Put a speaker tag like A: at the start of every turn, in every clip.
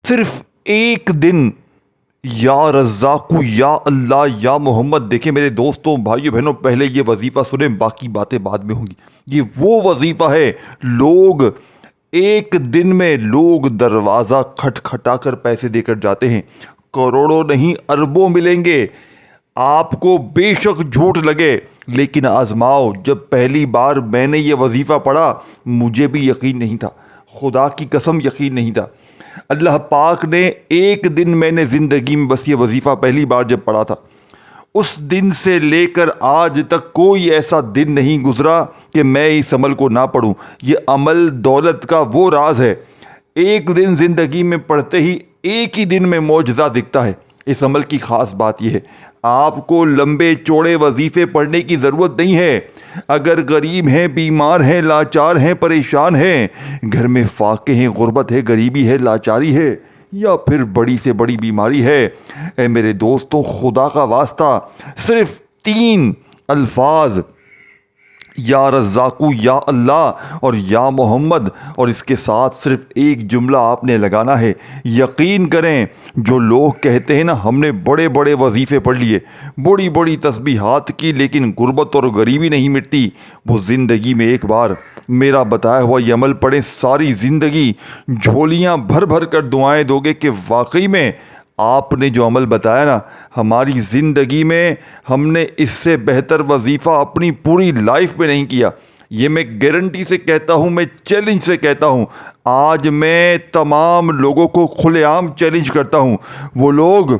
A: صرف ایک دن یا رزاقو یا اللہ یا محمد. دیکھیں میرے دوستوں بھائیو بہنوں، پہلے یہ وظیفہ سنیں، باقی باتیں بعد میں ہوں گی. یہ وہ وظیفہ ہے، لوگ ایک دن میں لوگ دروازہ کھٹکھٹا کر پیسے دے کر جاتے ہیں. کروڑوں نہیں اربوں ملیں گے. آپ کو بے شک جھوٹ لگے لیکن آزماؤ. جب پہلی بار میں نے یہ وظیفہ پڑھا مجھے بھی یقین نہیں تھا، خدا کی قسم یقین نہیں تھا. اللہ پاک نے ایک دن میں نے زندگی میں بس یہ وظیفہ پہلی بار جب پڑھا تھا، اس دن سے لے کر آج تک کوئی ایسا دن نہیں گزرا کہ میں اس عمل کو نہ پڑھوں. یہ عمل دولت کا وہ راز ہے، ایک دن زندگی میں پڑھتے ہی ایک ہی دن میں معجزہ دکھتا ہے. اس عمل کی خاص بات یہ ہے، آپ کو لمبے چوڑے وظیفے پڑھنے کی ضرورت نہیں ہے. اگر غریب ہیں، بیمار ہیں، لاچار ہیں، پریشان ہیں، گھر میں فاقے ہیں، غربت ہے، غریبی ہے، لاچاری ہے، یا پھر بڑی سے بڑی بیماری ہے، اے میرے دوستوں خدا کا واسطہ صرف 3 الفاظ یا رزاقو یا اللہ اور یا محمد، اور اس کے ساتھ صرف ایک جملہ آپ نے لگانا ہے. یقین کریں جو لوگ کہتے ہیں نا ہم نے بڑے بڑے وظیفے پڑھ لیے، بڑی بڑی تسبیحات کی لیکن غربت اور غریبی نہیں مٹتی، وہ زندگی میں ایک بار میرا بتایا ہوا یہ عمل پڑھیں، ساری زندگی جھولیاں بھر بھر کر دعائیں دو گے کہ واقعی میں آپ نے جو عمل بتایا نا، ہماری زندگی میں ہم نے اس سے بہتر وظیفہ اپنی پوری لائف میں نہیں کیا. یہ میں گارنٹی سے کہتا ہوں، میں چیلنج سے کہتا ہوں. آج میں تمام لوگوں کو کھلے عام چیلنج کرتا ہوں، وہ لوگ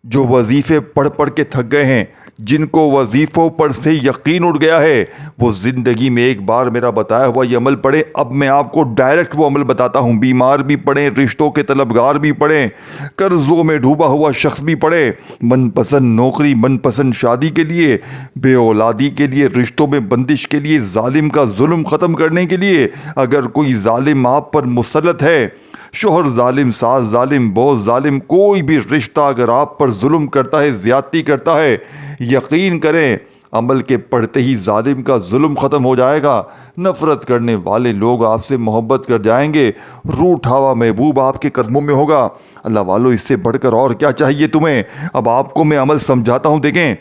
A: جو وظیفے پڑھ پڑھ کے تھک گئے ہیں، جن کو وظیفوں پر سے یقین اٹھ گیا ہے، وہ زندگی میں ایک بار میرا بتایا ہوا یہ عمل پڑھیں. اب میں آپ کو ڈائریکٹ وہ عمل بتاتا ہوں. بیمار بھی پڑھیں، رشتوں کے طلبگار بھی پڑھیں، قرضوں میں ڈوبا ہوا شخص بھی پڑھے، من پسند نوکری، من پسند شادی کے لیے، بے اولادی کے لیے، رشتوں میں بندش کے لیے، ظالم کا ظلم ختم کرنے کے لیے. اگر کوئی ظالم آپ پر مسلط ہے، شوہر ظالم، ساس ظالم، بہو ظالم، کوئی بھی رشتہ اگر آپ پر ظلم کرتا ہے، زیادتی کرتا ہے، یقین کریں عمل کے پڑھتے ہی ظالم کا ظلم ختم ہو جائے گا. نفرت کرنے والے لوگ آپ سے محبت کر جائیں گے، روٹھا ہوا محبوب آپ کے قدموں میں ہوگا. اللہ والو اس سے بڑھ کر اور کیا چاہیے تمہیں؟ اب آپ کو میں عمل سمجھاتا ہوں. دیکھیں،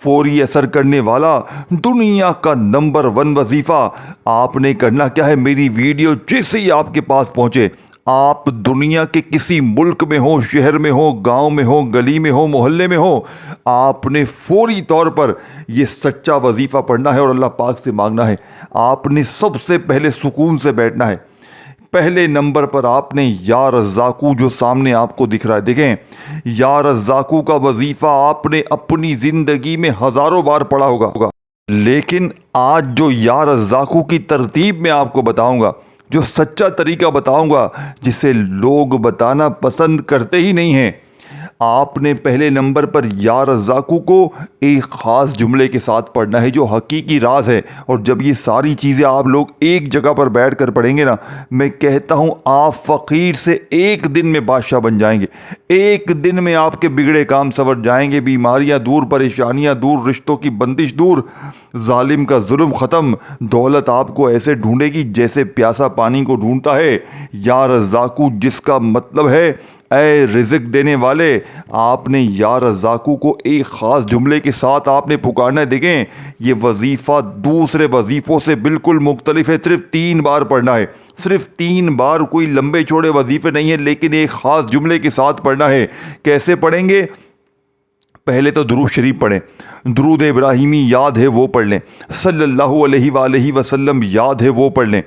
A: فوری اثر کرنے والا دنیا کا نمبر 1 وظیفہ آپ نے کرنا کیا ہے؟ میری ویڈیو جیسے ہی آپ کے پاس پہنچے، آپ دنیا کے کسی ملک میں ہو، شہر میں ہو، گاؤں میں ہو، گلی میں ہو، محلے میں ہو، آپ نے فوری طور پر یہ سچا وظیفہ پڑھنا ہے اور اللہ پاک سے مانگنا ہے. آپ نے سب سے پہلے سکون سے بیٹھنا ہے. پہلے نمبر پر آپ نے یا رزاقو جو سامنے آپ کو دکھ رہا ہے، دیکھیں یا رزاقو کا وظیفہ آپ نے اپنی زندگی میں ہزاروں بار پڑھا ہوگا، لیکن آج جو یا رزاقو کی ترتیب میں آپ کو بتاؤں گا، جو سچا طریقہ بتاؤں گا جسے لوگ بتانا پسند کرتے ہی نہیں ہیں، آپ نے پہلے نمبر پر یا رزاقو کو ایک خاص جملے کے ساتھ پڑھنا ہے جو حقیقی راز ہے. اور جب یہ ساری چیزیں آپ لوگ ایک جگہ پر بیٹھ کر پڑھیں گے نا، میں کہتا ہوں آپ فقیر سے ایک دن میں بادشاہ بن جائیں گے. ایک دن میں آپ کے بگڑے کام سنور جائیں گے، بیماریاں دور، پریشانیاں دور، رشتوں کی بندش دور، ظالم کا ظلم ختم. دولت آپ کو ایسے ڈھونڈے گی جیسے پیاسا پانی کو ڈھونڈتا ہے. یا رزاقو جس کا مطلب ہے اے رزق دینے والے. آپ نے یا رزاقو کو ایک خاص جملے کے ساتھ آپ نے پکارنا ہے. دیکھیں یہ وظیفہ دوسرے وظیفوں سے بالکل مختلف ہے. صرف 3 بار پڑھنا ہے، صرف 3 بار. کوئی لمبے چوڑے وظیفے نہیں ہے لیکن ایک خاص جملے کے ساتھ پڑھنا ہے. کیسے پڑھیں گے؟ پہلے تو درود شریف پڑھیں، درود ابراہیمی یاد ہے وہ پڑھ لیں، صلی اللہ علیہ وآلہ وسلم یاد ہے وہ پڑھ لیں،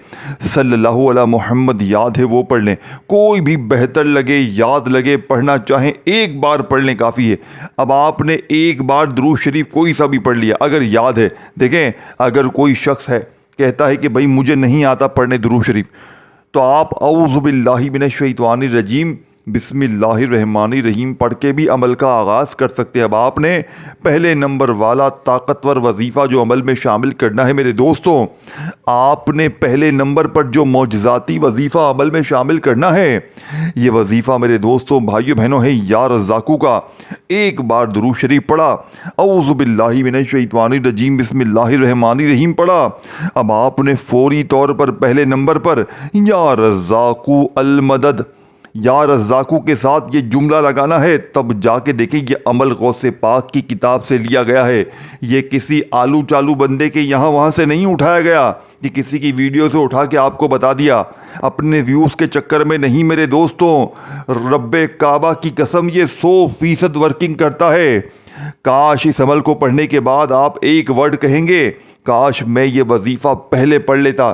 A: صلی اللہ علی محمد یاد ہے وہ پڑھ لیں. کوئی بھی بہتر لگے، یاد لگے، پڑھنا چاہیں ایک بار پڑھ لیں کافی ہے. اب آپ نے ایک بار درود شریف کوئی سا بھی پڑھ لیا اگر یاد ہے. دیکھیں اگر کوئی شخص ہے کہتا ہے کہ بھائی مجھے نہیں آتا پڑھنے درود شریف، تو آپ اعوذ باللہ من الشیطان الرجیم بسم اللہ الرحمن الرحیم پڑھ کے بھی عمل کا آغاز کر سکتے ہیں. اب آپ نے پہلے نمبر والا طاقتور وظیفہ جو عمل میں شامل کرنا ہے میرے دوستوں، آپ نے پہلے نمبر پر جو معجزاتی وظیفہ عمل میں شامل کرنا ہے، یہ وظیفہ میرے دوستوں بھائیو بہنوں ہے یا رزاقو کا. ایک بار درود شریف پڑھا، اعوذ باللہ من الشیطان الرجیم بسم اللہ الرحمن الرحیم پڑھا. اب آپ نے فوری طور پر پہلے نمبر پر یا رزاقو المدد یا رزاقو کے ساتھ یہ جملہ لگانا ہے تب جا کے دیکھیں یہ عمل غوث پاک کی کتاب سے لیا گیا ہے. یہ کسی آلو چالو بندے کے یہاں وہاں سے نہیں اٹھایا گیا کہ کسی کی ویڈیو سے اٹھا کے آپ کو بتا دیا. اپنے ویوز کے چکر میں نہیں میرے دوستوں. رب کعبہ کی قسم یہ 100% ورکنگ کرتا ہے. کاش اس عمل کو پڑھنے کے بعد آپ ایک ورڈ کہیں گے کاش میں یہ وظیفہ پہلے پڑھ لیتا.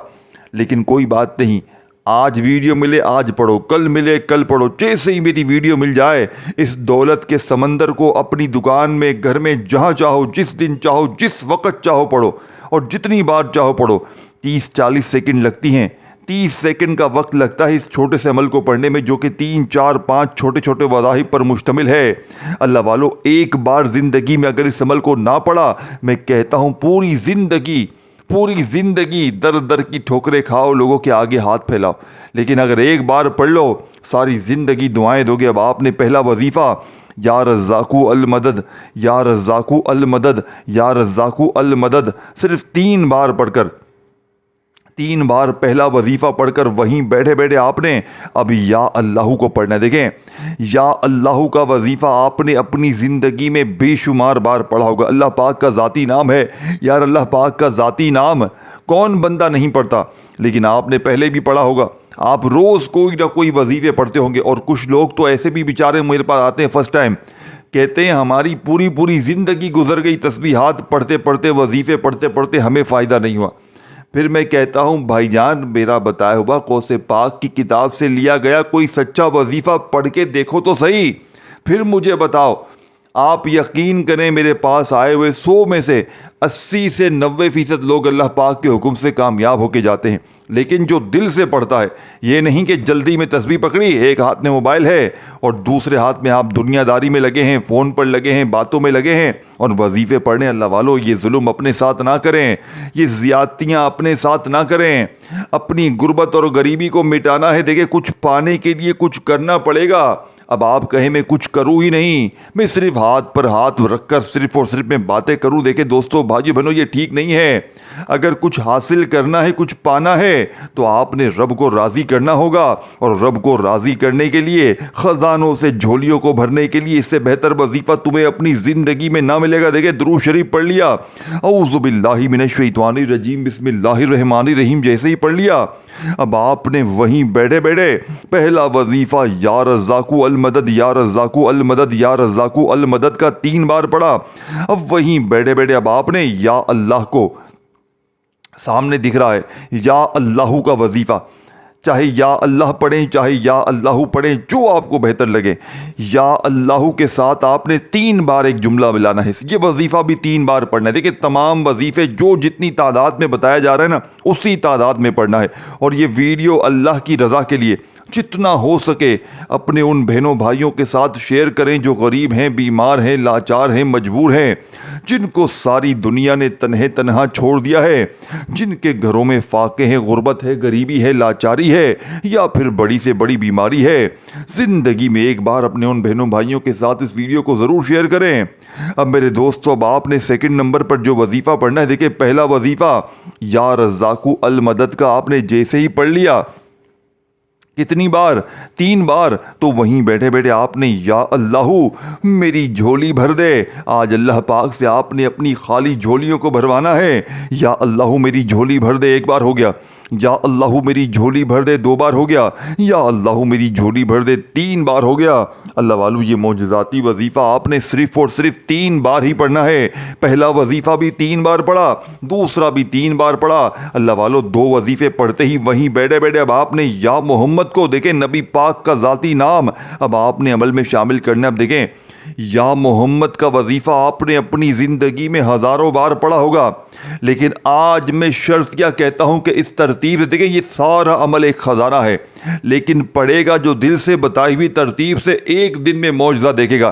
A: لیکن کوئی بات نہیں, آج ویڈیو ملے آج پڑھو, کل ملے کل پڑھو, جیسے ہی میری ویڈیو مل جائے اس دولت کے سمندر کو اپنی دکان میں, گھر میں, جہاں چاہو, جس دن چاہو, جس وقت چاہو پڑھو اور جتنی بار چاہو پڑھو. 30-40 سیکنڈ لگتی ہیں, 30 سیکنڈ کا وقت لگتا ہے اس چھوٹے سے عمل کو پڑھنے میں جو کہ 3-4-5 چھوٹے چھوٹے وظائف پر مشتمل ہے. اللہ والو, ایک بار زندگی میں اگر اس عمل کو نہ پڑھا, میں کہتا ہوں پوری زندگی در در کی ٹھوکریں کھاؤ, لوگوں کے آگے ہاتھ پھیلاؤ, لیکن اگر ایک بار پڑھ لو ساری زندگی دعائیں دو گے. اب آپ نے پہلا وظیفہ یا رزاقو المدد, یا رزاقو المدد, یا رزاقو المدد صرف 3 بار پڑھ کر, 3 بار پہلا وظیفہ پڑھ کر وہیں بیٹھے بیٹھے آپ نے اب یا اللہ کو پڑھنا ہے. دیکھیں, یا اللہ کا وظیفہ آپ نے اپنی زندگی میں بے شمار بار پڑھا ہوگا. اللہ پاک کا ذاتی نام ہے یار, اللہ پاک کا ذاتی نام کون بندہ نہیں پڑھتا, لیکن آپ نے پہلے بھی پڑھا ہوگا. آپ روز کوئی نہ کوئی وظیفے پڑھتے ہوں گے. اور کچھ لوگ تو ایسے بھی بیچارے میرے پاس آتے ہیں فرسٹ ٹائم, کہتے ہیں ہماری پوری زندگی گزر گئی تسبیحات پڑھتے پڑھتے, وظیفے پڑھتے پڑھتے, ہمیں فائدہ نہیں ہوا. پھر میں کہتا ہوں بھائی جان, میرا بتایا ہوا غوث پاک کی کتاب سے لیا گیا کوئی سچا وظیفہ پڑھ کے دیکھو تو صحیح, پھر مجھے بتاؤ. آپ یقین کریں میرے پاس آئے ہوئے 100 میں سے 80 سے 90% لوگ اللہ پاک کے حکم سے کامیاب ہو کے جاتے ہیں. لیکن جو دل سے پڑھتا ہے, یہ نہیں کہ جلدی میں تسبیح پکڑی, ایک ہاتھ میں موبائل ہے اور دوسرے ہاتھ میں آپ دنیا داری میں لگے ہیں, فون پر لگے ہیں, باتوں میں لگے ہیں اور وظیفے پڑھنے. اللہ والو, یہ ظلم اپنے ساتھ نہ کریں, یہ زیادتیاں اپنے ساتھ نہ کریں. اپنی غربت اور غریبی کو مٹانا ہے. دیکھیں, کچھ پانے کے لیے کچھ کرنا پڑے گا. اب آپ کہیں میں کچھ کروں ہی نہیں, میں صرف ہاتھ پر ہاتھ رکھ کر صرف اور صرف میں باتیں کروں. دیکھیں دوستو, بھائیو بہنوں, یہ ٹھیک نہیں ہے. اگر کچھ حاصل کرنا ہے, کچھ پانا ہے, تو آپ نے رب کو راضی کرنا ہوگا. اور رب کو راضی کرنے کے لیے, خزانوں سے جھولیوں کو بھرنے کے لیے اس سے بہتر وظیفہ تمہیں اپنی زندگی میں نہ ملے گا. دیکھیں, درود شریف پڑھ لیا, اعوذ باللہ من الشیطان الرجیم, بسم اللہ الرحمن الرحیم جیسے ہی پڑھ لیا, اب آپ نے وہیں بیٹھے بیٹھے پہلا وظیفہ یا رزاقو المدد, یا رزاقو المدد, یا رزاقو المدد کا 3 بار پڑھا. اب وہیں بیٹھے بیٹھے اب آپ نے یا اللہ کو, سامنے دکھ رہا ہے یا اللہ کا وظیفہ, چاہے یا اللہ پڑھیں چاہے یا اللہ پڑھیں, جو آپ کو بہتر لگے. یا اللہ کے ساتھ آپ نے 3 بار ایک جملہ ملانا ہے. یہ وظیفہ بھی 3 بار پڑھنا ہے. دیکھیں, تمام وظیفے جو جتنی تعداد میں بتایا جا رہا ہے نا, اسی تعداد میں پڑھنا ہے. اور یہ ویڈیو اللہ کی رضا کے لیے جتنا ہو سکے اپنے ان بہنوں بھائیوں کے ساتھ شیئر کریں جو غریب ہیں, بیمار ہیں, لاچار ہیں, مجبور ہیں, جن کو ساری دنیا نے تنہا چھوڑ دیا ہے, جن کے گھروں میں فاقے ہیں, غربت ہے, غریبی ہے, لاچاری ہے, یا پھر بڑی سے بڑی بیماری ہے. زندگی میں ایک بار اپنے ان بہنوں بھائیوں کے ساتھ اس ویڈیو کو ضرور شیئر کریں. اب میرے دوستو, اب آپ نے 2 نمبر پر جو وظیفہ پڑھنا ہے, دیکھیں پہلا وظیفہ یا رزاقو المدد کا آپ نے جیسے ہی پڑھ لیا, کتنی بار, 3 بار, تو وہیں بیٹھے بیٹھے آپ نے یا اللہ میری جھولی بھر دے. آج اللہ پاک سے آپ نے اپنی خالی جھولیوں کو بھروانا ہے. یا اللہ میری جھولی بھر دے, 1 بار ہو گیا. یا اللہ میری جھولی بھر دے, 2 بار ہو گیا. یا اللہ میری جھولی بھر دے, 3 بار ہو گیا. اللہ والو, یہ معجزاتی وظیفہ آپ نے صرف اور صرف 3 بار ہی پڑھنا ہے. پہلا وظیفہ بھی 3 بار پڑھا, دوسرا بھی 3 بار پڑھا. اللہ والو, 2 وظیفے پڑھتے ہی وہیں بیٹھے بیٹھے اب آپ نے یا محمد کو, دیکھیں نبی پاک کا ذاتی نام, اب آپ نے عمل میں شامل کرنا. اب دیکھیں, یا محمد کا وظیفہ آپ نے اپنی زندگی میں ہزاروں بار پڑھا ہوگا, لیکن آج میں شرط کیا کہتا ہوں کہ اس ترتیب, دیکھیں یہ سارا عمل ایک خزانہ ہے, لیکن پڑھے گا جو دل سے بتائی ہوئی ترتیب سے, 1 دن میں معجزہ دیکھے گا.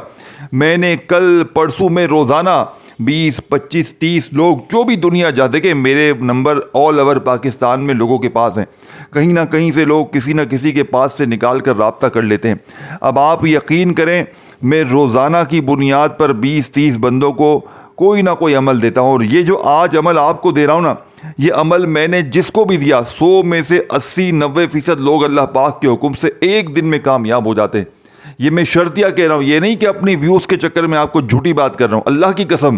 A: میں نے کل پرسوں میں روزانہ 20, 25, 30 لوگ جو بھی دنیا جاتے, کہ میرے نمبر آل اوور پاکستان میں لوگوں کے پاس ہیں, کہیں نہ کہیں سے لوگ کسی نہ کسی کے پاس سے نکال کر رابطہ کر لیتے ہیں. اب آپ یقین کریں, میں روزانہ کی بنیاد پر 20-30 بندوں کو کوئی نہ کوئی عمل دیتا ہوں. اور یہ جو آج عمل آپ کو دے رہا ہوں نا, یہ عمل میں نے جس کو بھی دیا 100 میں سے 80-90% لوگ اللہ پاک کے حکم سے ایک دن میں کامیاب ہو جاتے ہیں. یہ میں شرطیہ کہہ رہا ہوں, یہ نہیں کہ اپنی ویوز کے چکر میں آپ کو جھوٹی بات کر رہا ہوں. اللہ کی قسم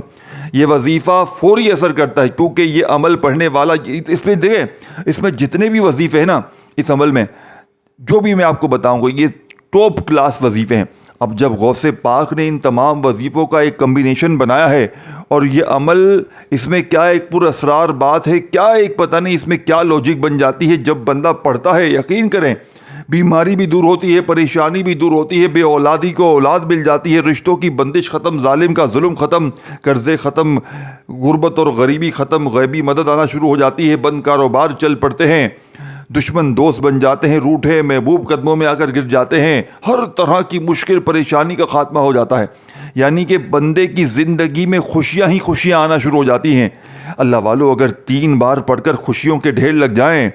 A: یہ وظیفہ فوری اثر کرتا ہے, کیونکہ یہ عمل پڑھنے والا, اس میں دیکھیں اس میں جتنے بھی وظیفے ہیں نا اس عمل میں, جو بھی میں آپ کو بتاؤں گا یہ ٹاپ کلاس وظیفے ہیں. اب جب غوث پاک نے ان تمام وظیفوں کا ایک کمبینیشن بنایا ہے, اور یہ عمل اس میں کیا ایک پر اسرار بات ہے, کیا ایک پتہ نہیں اس میں کیا لاجک بن جاتی ہے. جب بندہ پڑھتا ہے یقین کریں بیماری بھی دور ہوتی ہے, پریشانی بھی دور ہوتی ہے, بے اولادی کو اولاد مل جاتی ہے, رشتوں کی بندش ختم, ظالم کا ظلم ختم, قرضے ختم, غربت اور غریبی ختم, غیبی مدد آنا شروع ہو جاتی ہے, بند کاروبار چل پڑتے ہیں, دشمن دوست بن جاتے ہیں, روٹھے محبوب قدموں میں آ کر گر جاتے ہیں, ہر طرح کی مشکل پریشانی کا خاتمہ ہو جاتا ہے. یعنی کہ بندے کی زندگی میں خوشیاں ہی خوشیاں آنا شروع ہو جاتی ہیں. اللہ والو اگر 3 بار پڑھ کر خوشیوں کے ڈھیر لگ جائیں,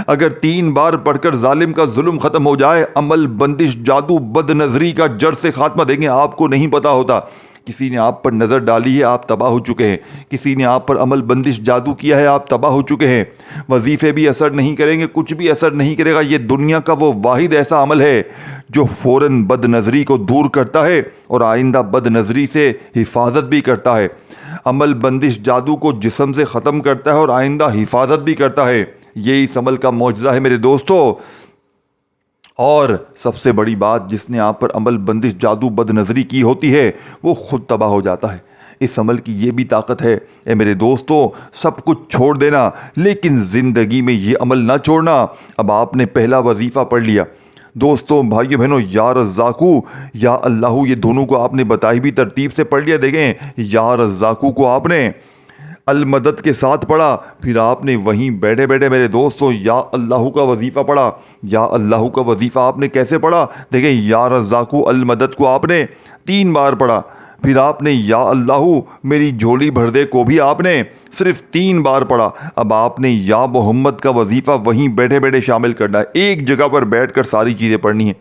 A: اگر 3 بار پڑھ کر ظالم کا ظلم ختم ہو جائے, عمل بندش جادو بد نظری کا جڑ سے خاتمہ دیں گے. آپ کو نہیں پتا ہوتا, کسی نے آپ پر نظر ڈالی ہے آپ تباہ ہو چکے ہیں, کسی نے آپ پر عمل بندش جادو کیا ہے آپ تباہ ہو چکے ہیں. وظیفے بھی اثر نہیں کریں گے, کچھ بھی اثر نہیں کرے گا. یہ دنیا کا وہ واحد ایسا عمل ہے جو فوراً بد نظری کو دور کرتا ہے اور آئندہ بد نظری سے حفاظت بھی کرتا ہے. عمل بندش جادو کو جسم سے ختم کرتا ہے اور آئندہ حفاظت بھی کرتا ہے. یہ اس عمل کا معجزہ ہے میرے دوستو. اور سب سے بڑی بات, جس نے آپ پر عمل بندش جادو بد نظری کی ہوتی ہے وہ خود تباہ ہو جاتا ہے. اس عمل کی یہ بھی طاقت ہے. اے میرے دوستو, سب کچھ چھوڑ دینا لیکن زندگی میں یہ عمل نہ چھوڑنا. اب آپ نے پہلا وظیفہ پڑھ لیا دوستوں, بھائیو بہنوں, یا رزاقو یا اللہ, یہ دونوں کو آپ نے بتائی بھی ترتیب سے پڑھ لیا. دیکھیں یا رزاقو کو آپ نے المدد کے ساتھ پڑھا, پھر آپ نے وہیں بیٹھے بیٹھے میرے دوستوں یا اللہ کا وظیفہ پڑھا. یا اللہ کا وظیفہ آپ نے کیسے پڑھا؟ دیکھیں یا رزاقو المدد کو آپ نے 3 بار پڑھا, پھر آپ نے یا اللہ میری جھولی بھر دے کو بھی آپ نے صرف 3 بار پڑھا. اب آپ نے یا محمد کا وظیفہ وہیں بیٹھے بیٹھے شامل کرنا ہے. ایک جگہ پر بیٹھ کر ساری چیزیں پڑھنی ہیں,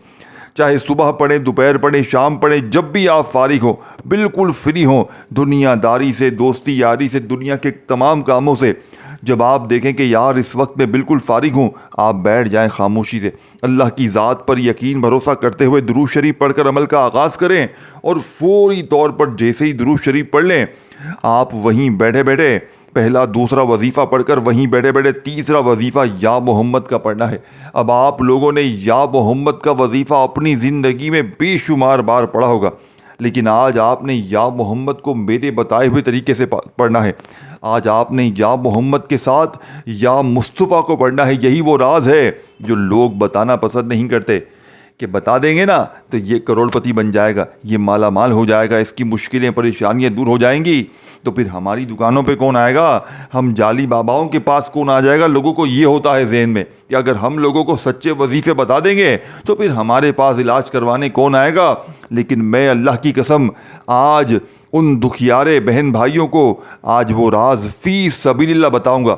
A: چاہے صبح پڑھیں, دوپہر پڑھیں, شام پڑھیں, جب بھی آپ فارغ ہوں, بالکل فری ہوں, دنیا داری سے, دوستی یاری سے, دنیا کے تمام کاموں سے. جب آپ دیکھیں کہ یار اس وقت میں بالکل فارغ ہوں, آپ بیٹھ جائیں خاموشی سے, اللہ کی ذات پر یقین بھروسہ کرتے ہوئے درود شریف پڑھ کر عمل کا آغاز کریں. اور فوری طور پر جیسے ہی درود شریف پڑھ لیں, آپ وہیں بیٹھے بیٹھے پہلا دوسرا وظیفہ پڑھ کر وہیں بیٹھے بیٹھے تیسرا وظیفہ یا محمد کا پڑھنا ہے. اب آپ لوگوں نے یا محمد کا وظیفہ اپنی زندگی میں بے شمار بار پڑھا ہوگا, لیکن آج آپ نے یا محمد کو میرے بتائے ہوئے طریقے سے پڑھنا ہے. آج آپ نے یا محمد کے ساتھ یا مصطفیٰ کو پڑھنا ہے. یہی وہ راز ہے جو لوگ بتانا پسند نہیں کرتے, کہ بتا دیں گے نا تو یہ کروڑ پتی بن جائے گا, یہ مالا مال ہو جائے گا, اس کی مشکلیں پریشانیاں دور ہو جائیں گی. تو پھر ہماری دکانوں پہ کون آئے گا, ہم جعلی باباؤں کے پاس کون آ جائے گا. لوگوں کو یہ ہوتا ہے ذہن میں کہ اگر ہم لوگوں کو سچے وظیفے بتا دیں گے تو پھر ہمارے پاس علاج کروانے کون آئے گا. لیکن میں اللہ کی قسم آج ان دکھیارے بہن بھائیوں کو آج وہ راز فی سبیل اللہ بتاؤں گا.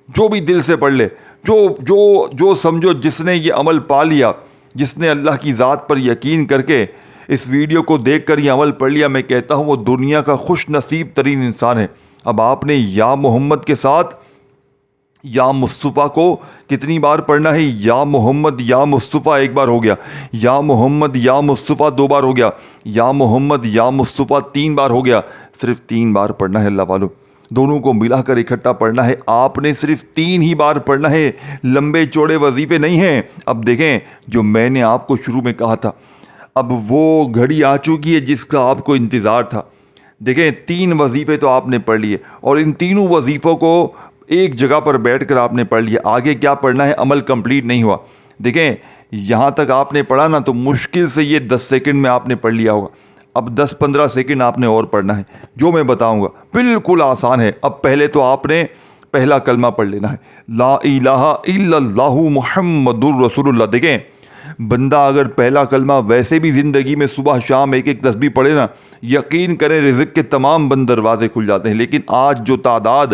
A: جو بھی دل سے پڑھ لے, جو سمجھو جس نے یہ عمل پا لیا, جس نے اللہ کی ذات پر یقین کر کے اس ویڈیو کو دیکھ کر یہ عمل پڑھ لیا, میں کہتا ہوں وہ دنیا کا خوش نصیب ترین انسان ہے. اب آپ نے یا محمد کے ساتھ یا مصطفیٰ کو کتنی بار پڑھنا ہے؟ یا محمد یا مصطفیٰ 1 بار ہو گیا, یا محمد یا مصطفیٰ 2 بار ہو گیا, یا محمد یا مصطفیٰ 3 بار ہو گیا. صرف 3 بار پڑھنا ہے اللہ والو, دونوں کو ملا کر اکٹھا پڑھنا ہے. آپ نے صرف 3 ہی بار پڑھنا ہے, لمبے چوڑے وظیفے نہیں ہیں. اب دیکھیں جو میں نے آپ کو شروع میں کہا تھا, اب وہ گھڑی آ چکی ہے جس کا آپ کو انتظار تھا. دیکھیں 3 وظیفے تو آپ نے پڑھ لیے, اور ان تینوں وظیفوں کو ایک جگہ پر بیٹھ کر آپ نے پڑھ لیا. آگے کیا پڑھنا ہے؟ عمل کمپلیٹ نہیں ہوا. دیکھیں یہاں تک آپ نے پڑھا نا, تو مشکل سے یہ 10 سیکنڈ میں آپ نے پڑھ لیا ہوگا. اب 10-15 سیکنڈ آپ نے اور پڑھنا ہے, جو میں بتاؤں گا بالکل آسان ہے. اب پہلے تو آپ نے پہلا کلمہ پڑھ لینا ہے, لا الہ الا اللہ محمد الرسول اللہ. دیکھیں بندہ اگر پہلا کلمہ ویسے بھی زندگی میں صبح شام ایک تسبیح پڑھے نا, یقین کریں رزق کے تمام بند دروازے کھل جاتے ہیں. لیکن آج جو تعداد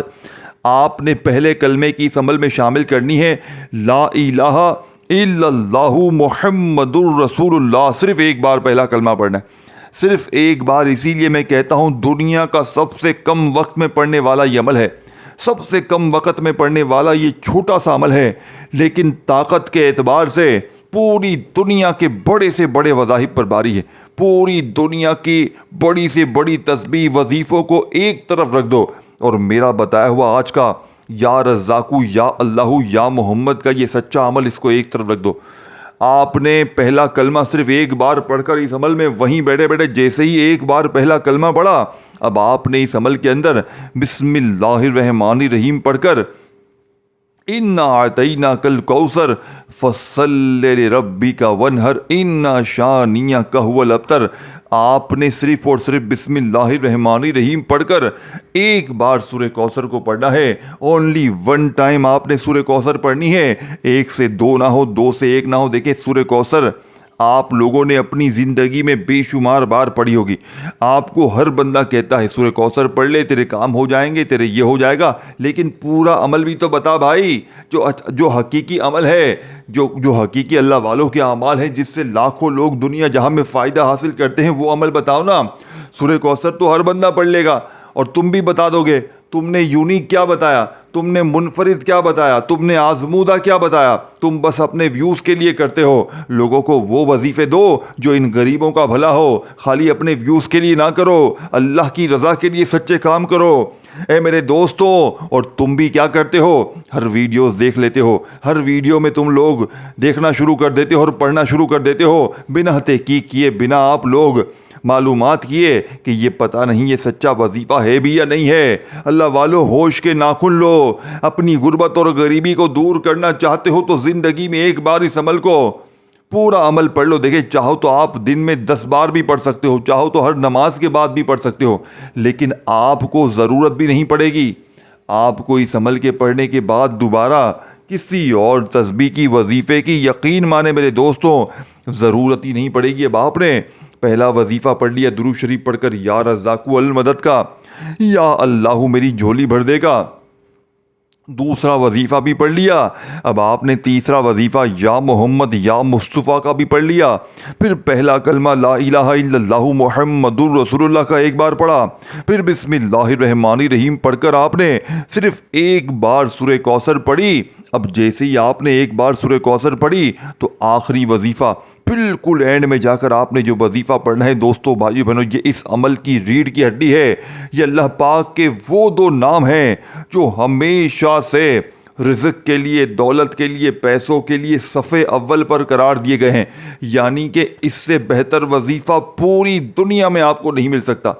A: آپ نے پہلے کلمے کی اس عمل میں شامل کرنی ہے, لا الہ الا اللہ محمد الرسول اللہ, صرف 1 بار پہلا کلمہ پڑھنا ہے, صرف 1 بار. اسی لیے میں کہتا ہوں دنیا کا سب سے کم وقت میں پڑھنے والا یہ عمل ہے. سب سے کم وقت میں پڑھنے والا یہ چھوٹا سا عمل ہے، لیکن طاقت کے اعتبار سے پوری دنیا کے بڑے سے بڑے وظائف پر باری ہے۔ پوری دنیا کی بڑی سے بڑی تسبیح وظیفوں کو ایک طرف رکھ دو اور میرا بتایا ہوا آج کا یا رزاقو یا اللہ یا محمد کا یہ سچا عمل، اس کو ایک طرف رکھ دو۔ آپ نے پہلا کلمہ صرف ایک بار پڑھ کر اس عمل میں وہیں بیٹھے بیٹھے جیسے ہی ایک بار پہلا کلمہ پڑھا، اب آپ نے اس عمل کے اندر بسم اللہ الرحمن الرحیم پڑھ کر اِنَّا أَعْطَيْنَاكَ الْكَوْثَرَ فَصَلِّ لِرَبِّكَ وَانْحَرْ إِنَّ شَانِئَكَ هُوَ الْأَبْتَرُ، آپ نے صرف اور صرف بسم اللہ الرحمن الرحیم پڑھ کر ایک بار سورہ کوثر کو پڑھنا ہے۔ اونلی ون ٹائم آپ نے سورہ کوثر پڑھنی ہے، ایک سے دو نہ ہو، دو سے ایک نہ ہو۔ دیکھیں سورہ کوثر آپ لوگوں نے اپنی زندگی میں بے شمار بار پڑھی ہوگی۔ آپ کو ہر بندہ کہتا ہے سورہ کوثر پڑھ لے، تیرے کام ہو جائیں گے، تیرے یہ ہو جائے گا، لیکن پورا عمل بھی تو بتا بھائی، جو حقیقی عمل ہے، جو حقیقی اللہ والوں کے اعمال ہیں، جس سے لاکھوں لوگ دنیا جہاں میں فائدہ حاصل کرتے ہیں، وہ عمل بتاؤ نا۔ سورہ کوثر تو ہر بندہ پڑھ لے گا اور تم بھی بتا دو گے۔ تم نے یونیک کیا بتایا، تم نے منفرد کیا بتایا، تم نے آزمودہ کیا بتایا؟ تم بس اپنے ویوز کے لیے کرتے ہو۔ لوگوں کو وہ وظیفے دو جو ان غریبوں کا بھلا ہو، خالی اپنے ویوز کے لیے نہ کرو، اللہ کی رضا کے لیے سچے کام کرو۔ اے میرے دوستو، اور تم بھی کیا کرتے ہو؟ ہر ویڈیوز دیکھ لیتے ہو، ہر ویڈیو میں تم لوگ دیکھنا شروع کر دیتے ہو اور پڑھنا شروع کر دیتے ہو، بنا تحقیق کیے، بنا آپ لوگ معلومات کیے کہ یہ پتہ نہیں یہ سچا وظیفہ ہے بھی یا نہیں ہے۔ اللہ والو، ہوش کے ناخن لو۔ اپنی غربت اور غریبی کو دور کرنا چاہتے ہو تو زندگی میں ایک بار اس عمل کو پورا عمل پڑھ لو۔ دیکھیں چاہو تو آپ دن میں 10 بار بھی پڑھ سکتے ہو، چاہو تو ہر نماز کے بعد بھی پڑھ سکتے ہو، لیکن آپ کو ضرورت بھی نہیں پڑے گی۔ آپ کو اس عمل کے پڑھنے کے بعد دوبارہ کسی اور تسبیح کی، وظیفے کی، یقین مانے میرے دوستوں، ضرورت ہی نہیں پڑے گی۔ اب آپ نے پہلا وظیفہ پڑھ لیا درود شریف پڑھ کر یا رزاق المدد کا، یا اللہ میری جھولی بھر دے گا، دوسرا وظیفہ بھی پڑھ لیا۔ اب آپ نے تیسرا وظیفہ یا محمد یا مصطفیٰ کا بھی پڑھ لیا، پھر پہلا کلمہ لا الہ الا اللہ محمد الرسول اللہ کا ایک بار پڑھا، پھر بسم اللہ الرحمن الرحیم پڑھ کر آپ نے صرف ایک بار سورہ کوثر پڑھی۔ اب جیسے ہی آپ نے ایک بار سورہ کوثر پڑھی تو آخری وظیفہ بالکل اینڈ میں جا کر آپ نے جو وظیفہ پڑھنا ہے، دوستو بھائیو بہنوں، یہ اس عمل کی ریڑھ کی ہڈی ہے۔ یہ اللہ پاک کے وہ دو نام ہیں جو ہمیشہ سے رزق کے لیے، دولت کے لیے، پیسوں کے لیے صفحے اول پر قرار دیے گئے ہیں، یعنی کہ اس سے بہتر وظیفہ پوری دنیا میں آپ کو نہیں مل سکتا۔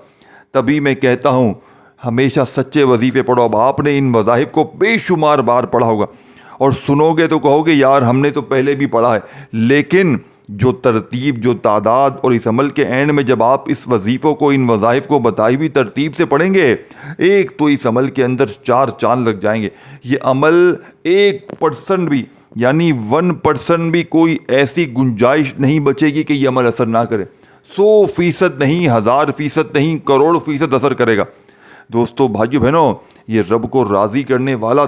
A: تبھی میں کہتا ہوں ہمیشہ سچے وظیفے پڑھو۔ اب آپ نے ان وظائف کو بے شمار بار پڑھا ہوگا اور سنو گے تو کہو گے یار ہم نے تو پہلے بھی پڑھا ہے، لیکن جو ترتیب، جو تعداد، اور اس عمل کے اینڈ میں جب آپ اس وظیفوں کو، ان وظائف کو بتائی ہوئی ترتیب سے پڑھیں گے، ایک تو اس عمل کے اندر 4 چاند لگ جائیں گے۔ یہ عمل 1% بھی، یعنی 1% بھی کوئی ایسی گنجائش نہیں بچے گی کہ یہ عمل اثر نہ کرے۔ 100% نہیں، 1000% نہیں، کروڑ فیصد اثر کرے گا۔ دوستو بھائیو بہنوں، یہ رب کو راضی کرنے والا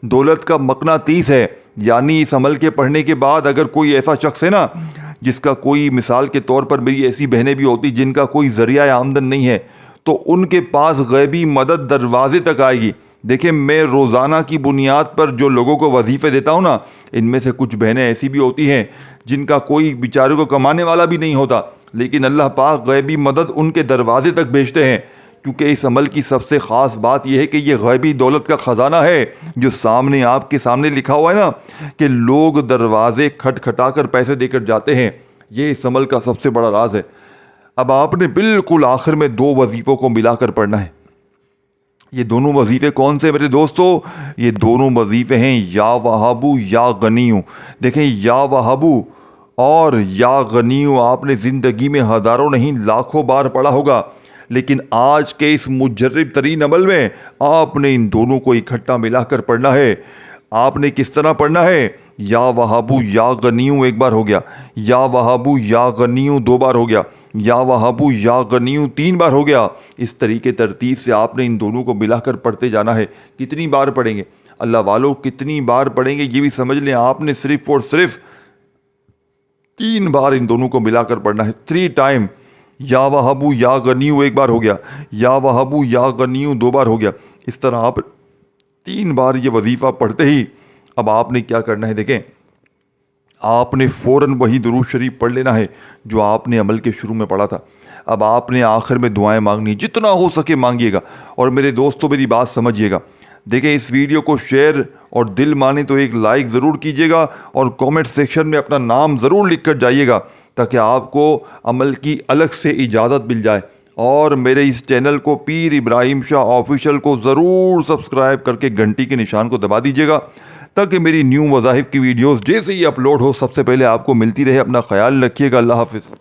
A: دولت کا مقناطیس ہے۔ یعنی اس عمل کے پڑھنے کے بعد اگر کوئی ایسا شخص ہے نا جس کا کوئی، مثال کے طور پر میری ایسی بہنیں بھی ہوتی جن کا کوئی ذریعہ آمدن نہیں ہے، تو ان کے پاس غیبی مدد دروازے تک آئے گی۔ دیکھیں میں روزانہ کی بنیاد پر جو لوگوں کو وظیفے دیتا ہوں نا، ان میں سے کچھ بہنیں ایسی بھی ہوتی ہیں جن کا کوئی بیچارے کو کمانے والا بھی نہیں ہوتا، لیکن اللہ پاک غیبی مدد ان کے دروازے تک بھیجتے ہیں، کیونکہ اس عمل کی سب سے خاص بات یہ ہے کہ یہ غیبی دولت کا خزانہ ہے جو سامنے آپ کے سامنے لکھا ہوا ہے نا کہ لوگ دروازے کھٹکھٹا کر پیسے دے کر جاتے ہیں۔ یہ اس عمل کا سب سے بڑا راز ہے۔ اب آپ نے بالکل آخر میں 2 وظیفوں کو ملا کر پڑھنا ہے۔ یہ دونوں وظیفے کون سے میرے دوستو؟ یہ دونوں وظیفے ہیں یا وہابو یا غنیو۔ دیکھیں یا وہابو اور یا غنیو آپ نے زندگی میں ہزاروں نہیں لاکھوں بار پڑھا ہوگا، لیکن آج کے اس مجرب ترین عمل میں آپ نے ان دونوں کو اکٹھا ملا کر پڑھنا ہے۔ آپ نے کس طرح پڑھنا ہے؟ یا وہابو یا غنیو ایک بار ہو گیا، یا وہابو یا غنیو 2 بار ہو گیا، یا وہابو یا غنیو 3 بار ہو گیا۔ اس طریقے ترتیب سے آپ نے ان دونوں کو ملا کر پڑھتے جانا ہے۔ کتنی بار پڑھیں گے اللہ والوں، کتنی بار پڑھیں گے یہ بھی سمجھ لیں۔ آپ نے صرف اور صرف 3 بار ان دونوں کو ملا کر پڑھنا ہے، 3 ٹائم۔ یا وہابو یا غنیو ایک بار ہو گیا، یا وہابو یا غنیو 2 بار ہو گیا، اس طرح آپ 3 بار یہ وظیفہ پڑھتے ہی اب آپ نے کیا کرنا ہے، دیکھیں آپ نے فوراً وہی درود شریف پڑھ لینا ہے جو آپ نے عمل کے شروع میں پڑھا تھا۔ اب آپ نے آخر میں دعائیں مانگنی، جتنا ہو سکے مانگیے گا۔ اور میرے دوستوں میری بات سمجھیے گا، دیکھیں اس ویڈیو کو شیئر اور دل مانے تو ایک لائک ضرور کیجیے گا اور کومنٹ سیکشن میں اپنا نام ضرور لکھ کر جائیے گا تاکہ آپ کو عمل کی الگ سے اجازت مل جائے۔ اور میرے اس چینل کو پیر ابراہیم شاہ آفیشیل کو ضرور سبسکرائب کر کے گھنٹی کے نشان کو دبا دیجیے گا تاکہ میری نیو وظائف کی ویڈیوز جیسے ہی اپلوڈ ہو سب سے پہلے آپ کو ملتی رہے۔ اپنا خیال رکھیے گا، اللہ حافظ۔